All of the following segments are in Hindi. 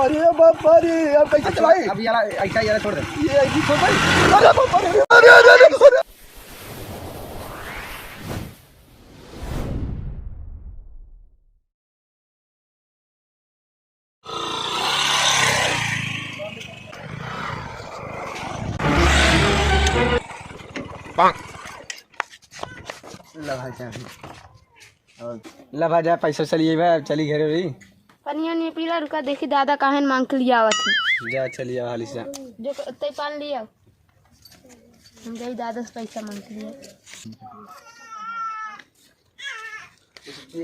अरे बापा रे, अब कैसे चलाए? अब यार ऐसा यार छोड़ दे। ये ऐसी छोड़ भाई। अरे बापा रे, अरे अरे अरे ला भाई जा पैसा चलिए भाई चली घेरे रही पनिया नहीं पीला रुका देखी दादा काहन मांग के लिया आवत जा चलिए हाली से जो तय पान लिया हम गई दादा से पैसा मांग के लिया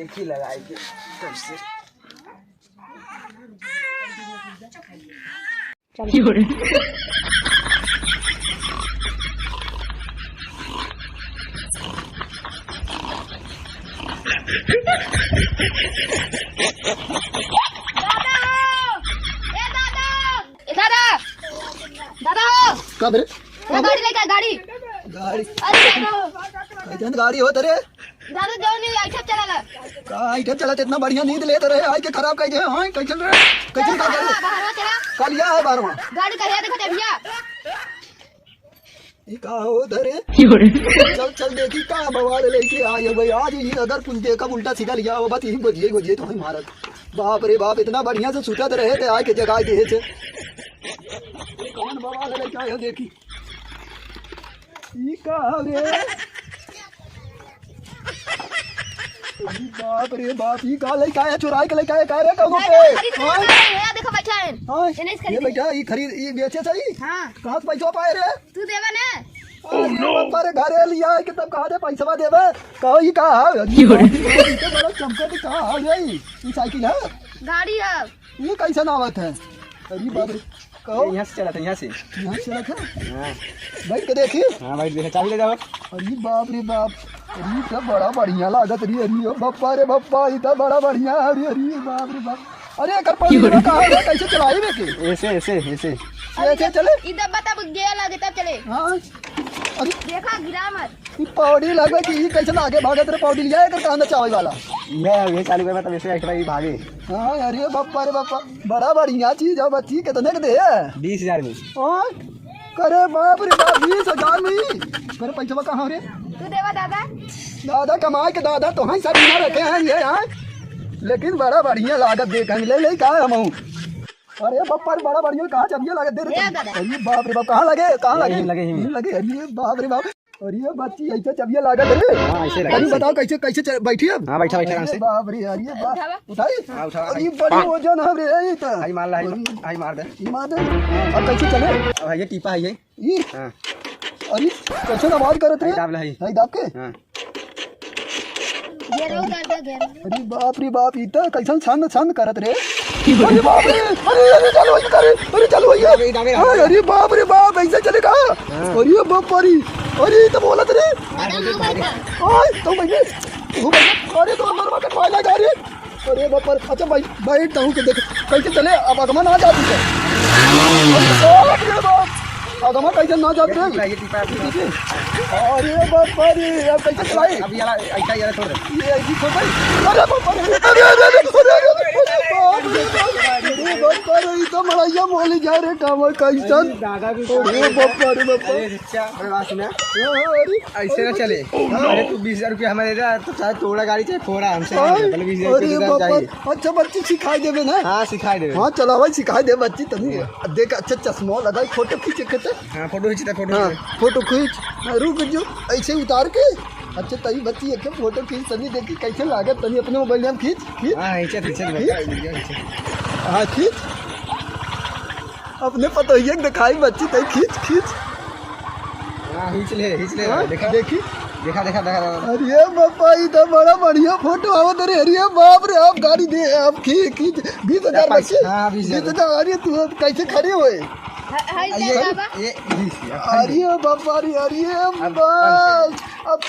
एक ही लगाई के कैसे कब रे? गाड़ी लेकर गाड़ी गाड़ी अरे कैसे गाड़ी हो तेरे? दादा जो नहीं ऐसा चला का आइटम चला इतना बढ़िया नींद लेते रहे आज के खराब कैसे हां कैसे रे कैसे का गाड़ी बाहर चला कल या है 12वां गाड़ी कहिया देखो भैया ये का हो धरे चल चल देखी का बवाल लेके आए भाई आज ही अगर कुछ देखा उल्टा सीधा लिया हो बस यही गोजिए तो ही मारत बाप रे बाप इतना बढ़िया से सुतत रहे थे आके जगह दे छे कौन बवाल लेके आए हो देखी ई का रे बाप रे बाप ई का लेके आया चुराई के लेके आया का रे कौन पे ये देखो बैठा है हां ये ये बेटा ये खरीद ये बेचे सही हां कहां से पैसा पाए रे तू देवा ना पर घरे लिया है कि तब कहा दे पैसा देवे कहो ये कहा है बड़ा चमके भी कहा है ये साइकिल है गाड़ी है ये कैसा नावत है अरे बाप रे कहो यहाँ से चला था यहाँ से चला था हाँ बैठ के देखी हाँ भाई देखा चाबी ले जाओ अरे बाप रे बाप अरे तो बड़ा बढ़िया लागत रही अरे बप्पा रे बप्पा ये तो बड़ा बढ़िया अरे अरे बाप रे बाप अरे कर पर कहा है कैसे चलाई वे के ऐसे ऐसे ऐसे ऐसे चले इधर बता गया लगे तब चले हां अरे देखा गिरा मत ये पौड़ी लगे कि ये कैसे आगे भागत रे पौड़ी लिया कर कांदा चावल वाला ये चालू कर मतलब ऐसे एक्स्ट्रा भागे हाँ अरे बापा रे बापा बड़ा बढ़िया चीज है बच्ची कितने के दे 20,000 में हाँ करे बाप रे बाप 20,000 में मेरे पैसा कहाँ रे तू देवा दादा दादा कमाए के दादा तो हम सब बिना रखे हैं ये हाँ लेकिन बड़ा बढ़िया लागत दे कहीं ले ले कहा हम अरे बापा रे बड़ा बढ़िया कहाँ चबिया लागत दे रहे अरे बाप रे बाप कहाँ लगे लगे अरे बाप रे बाप अरे बच्ची ऐसे चबिया लागत रे हाँ ऐसे अरे बताओ कैसे कैसे बैठी अब हाँ बैठा बैठा आराम से बाप रे अरे बाप उठाई हाँ उठा अरे बड़ी वजन है रे ये तो आई मार ला आई मार दे मार दे अब कैसे चले अब ये टीपा है ये हाँ अरे कैसे आवाज करत रे दाब ला है नहीं दाब के हाँ अरे बाप रे बाप ये तो कैसे छंद छंद करत रे अरे बाप रे अरे चलो ये करे अरे चलो ये अरे बाप रे बाप ऐसे चलेगा अरे बाप रे अरे तो बोलत रे ओए तो भैया अरे तो मरवा के पाला जा रे अरे बाप रे अच्छा भाई बैठता हूं कि देख कैसे चले अब आगमन आ जाती है अरे बाप आगमन कैसे ना जाते हैं ये टीपा अरे बाप रे अब कैसे चलाए अब यार ऐसा यार छोड़ दे ये ऐसी छोड़ भाई अरे बाप रे अरे बाप रे तो मड़ैया मोली जा रे काम कैसन दादा भी अरे बाप रे बाप अरे रिक्शा अरे बात सुना अरे ऐसे ना चले अरे तू 20,000 रुपया हमारे दे तो चाहे तोड़ा गाड़ी चाहे फोड़ा हमसे पहले 20,000 अरे रुपया बाप चाहिए अच्छा बच्ची सिखाई देवे ना हाँ सिखाई दे हाँ चला भाई सिखाई दे बच्ची तनी देख अच्छा चश्मा लगाई फोटो खींचे के हाँ फोटो खींचता फोटो हाँ फोटो खींच रुक जो ऐसे उतार के अच्छा तभी बच्ची एक फोटो खींच तनी देखी कैसे लागत तनी अपने मोबाइल में खींच खींच हाँ खींचे हाँ खींच अपने पता ही दिखाई बच्ची तई खींच खींच हाँ खींच ले हाँ, देखा देखी देखा अरे बापा ये तो बड़ा बढ़िया फोटो आवत रे अरे बाप रे आप गाड़ी दे आप खींच खींच 20,000 बच्चे हाँ 20,000 अरे तू अब कैसे खड़े हुए ये अरे बापा रे अरे बस अब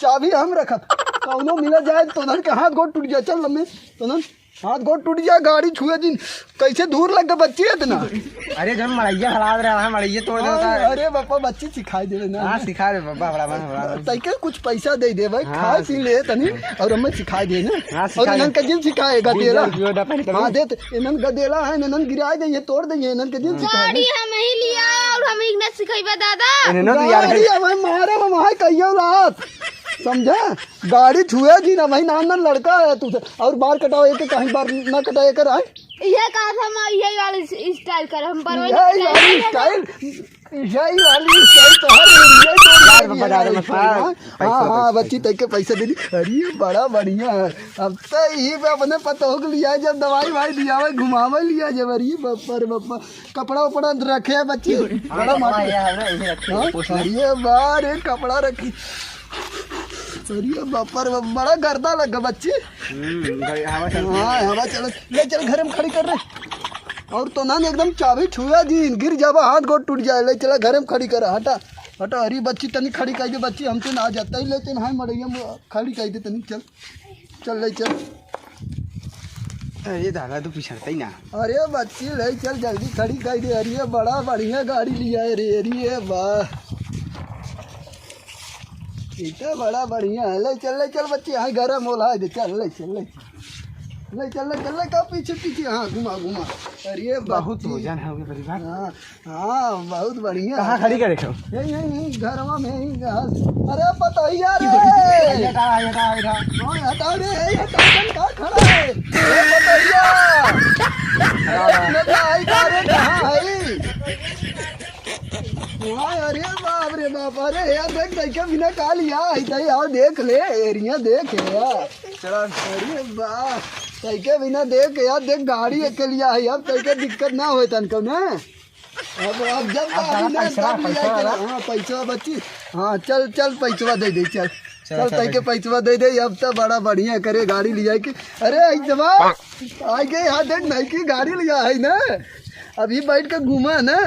चाबी हम रखत कौनो मिला जाए तो के हाथ गोड़ टूट जाए चल लम्बे तो हाथ गोड़ टूट जाए गाड़ी छुए जी कैसे दूर लग गए बच्ची इतना। अरे जब मड़ैया हला रहा है मड़ैया तोड़ देता है। अरे बापा बच्ची सिखाई दे ना। हाँ सिखा दे बाबा बड़ा तैके कुछ पैसा दे दे भाई खा पी ले तनी और हमें सिखाई दे ना। हाँ, और सिखा इनन दे। के दिन सिखाए गदेला। बीस हाँ दे इनन गदेला है इनन गिरा दे ये तोड़ दे इनन के दिन सिखाए गाड़ी हम ही लिया और हम ही न सिखाइबा दादा। गाड़ी हमें मारे हमारे कहियो रात समझा गाड़ी छुए जी ना भाई नान नान लड़का है तू और बाल कटाओ एक कहीं बार ना कटाए कर आए ये कहा था हम यही वाली स्टाइल कर हम पर यही वाली स्टाइल तो हर एरिया तो हाँ बच्ची तक के पैसे दे दी। अरे बड़ा बढ़िया है अब तो यही पे अपने पता हो लिया जब दवाई भाई दिया हुआ घुमावे लिया जब अरे बप्पा कपड़ा उपड़ा रखे है बच्ची बड़ा अरे बार कपड़ा रखी अरे बापर बड़ा गर्दा लगा बच्ची। हाँ हवा चलो ले चल घर में खड़ी कर रहे और तो ना एकदम चाबी छुआ जी गिर जावा हाथ गोड़ टूट जाए ले चला घर में खड़ी कर हटा हटा। अरे बच्ची तनी खड़ी कर दे बच्ची हमसे ना जाता ही लेकिन हाँ मड़ैया खड़ी कर दे तनी चल चल ले चल। अरे दादा तू पिछड़ता ही ना। अरे बच्ची ले चल जल्दी खड़ी कर दे। अरे बड़ा बढ़िया गाड़ी लिया है रे अरे वाह इतना बड़ा बढ़िया है ले चल बच्ची यहाँ घर मोला दे चल ले चल का पीछे पीछे हाँ घुमा घुमा। अरे बहुत वजन है परिवार। हाँ बहुत बढ़िया। कहाँ खड़ी करे हो? यही घर में ही। अरे बताइए रे हटा रे हटा खड़ा है कहाँ है। अरे बाप रे बाप अरे यार देख देख बिना का लिया यार देख ले एरिया देख यार चलो। अरे वाह तैके बिना देख यार देख गाड़ी के लिया है अब तैके दिक्कत ना हो तनको ना। अब जब हाँ पैसा बच्ची हाँ चल चल पैसा दे दे चल चल तैके पैसा दे दे अब तो बड़ा बढ़िया करे गाड़ी लिया कि। अरे जवाब आ गए यहाँ देख नहीं की गाड़ी लिया है ना अभी बैठ के घूमा ना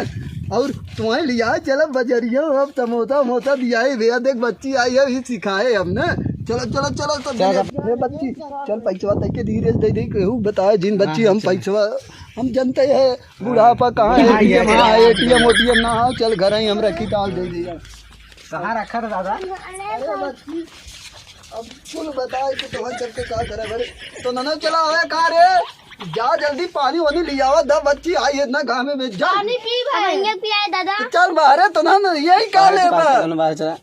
और तुम्हें लिया चलो बजरिया अब समोसा मोसा दिया है भैया देख बच्ची आई है ये सिखाए हम ना। चलो चलो चलो तो बच्ची चल पैसा तक के धीरे दे दे केहू बताए जिन बच्ची हम पैसा हम जानते हैं बुढ़ापा कहाँ है एटीएम ओटीएम ना हो चल घर ही हम रखी डाल दे दिया। कहाँ रखा था दादा? अरे बच्ची अब कुल बताए कि तुम्हें चल के क्या करे तो ना चला हुआ कहा रे जा जल्दी पानी वानी लिया हुआ द बच्ची आई है ना गाँव में जा पानी पी भाई पियाए दादा। चल बाहर तो ना यही का ले बाहर चला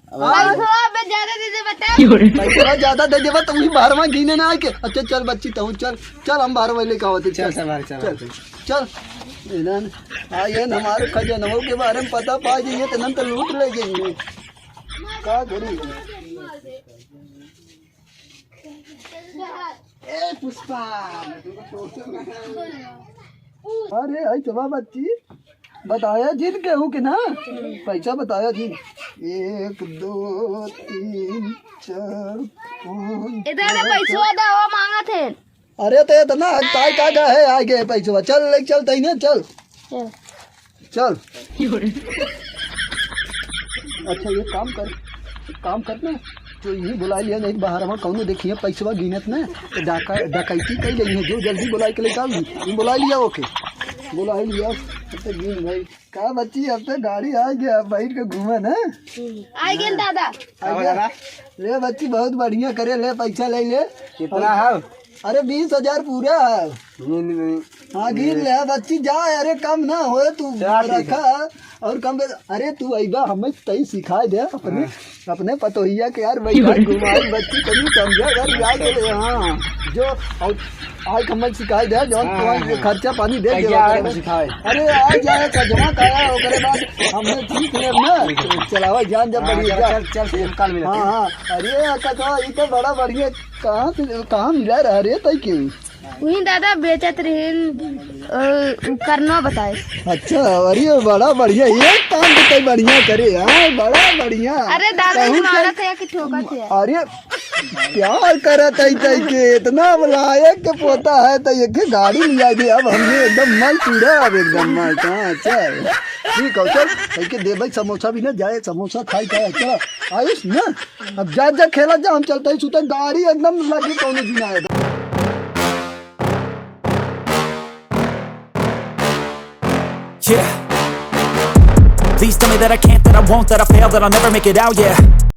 ज्यादा दे दे बता पैसा ज्यादा दे दे तुम ही बाहर में गिने ना आके। अच्छा चल बच्ची तो चल चल हम बाहर वाले का होते चल चल चल आइए हमारे खजानों के बारे में पता पा जाइए तो लूट ले जाएंगे का करी। ए पुष्पा अरे आई चबा बच्ची बताया जिन केहू के ना पैसा बताया जिन 1 2 3 4 5 इधर पैसा दो मांगा थे। अरे तो इतना काय का है आगे पैसा चल ले चल तई ने चल चल। अच्छा ये काम करना जो यही बुला लिया नहीं बाहर हम कौन देखिए पैसा गिनत ना तो डकैती कई रही है जो जल्दी बुला के लेकर बुला लिया ओके बुला लिया तो गिन भाई का बच्ची अब तो गाड़ी आ गया बैठ के घूमे ना आ गए दादा आ गया ले बच्ची बहुत बढ़िया करे ले पैसा ले ले कितना है? अरे 20,000 पूरा है। हाँ गिन ले बच्ची जा अरे कम ना हो तू रखा और कम अरे तू अइबा हमें तई सिखाए दे अपने पतोहिया के यार भाई घुमाई बच्ची कभी समझा घर जाके हाँ जो और आज हमें सिखाए दे जो खर्चा पानी दे सिखाए। अरे आ जाए जमा कराया ओकरे बाद हमने सीख ले ना चलावा जान जब बढ़िया चल हाँ हाँ अरे कथा ये तो बड़ा बढ़िया कहाँ मिला रहा रे तई क्यों वही दादा बेचत रहे करना बताए। अच्छा अरे बड़ा बढ़िया ये काम तो बढ़िया करे यार बड़ा बढ़िया। अरे दादा मारा थे कि ठोका थे? अरे प्यार करा तई के इतना बुलाया के पोता है तो ये गाड़ी लिया दे अब हमने एकदम मल चूड़ा अब एकदम मल कहाँ। अच्छा ठीक है चल के दे भाई समोसा भी ना जाए समोसा खाई खाए चलो आयुष ना अब जा खेला जा हम चलते ही सुते गाड़ी एकदम लगी कौन दिन आएगा। Yeah. Please tell me that I can't, that I won't, that I fail, that I'll never make it out, yeah.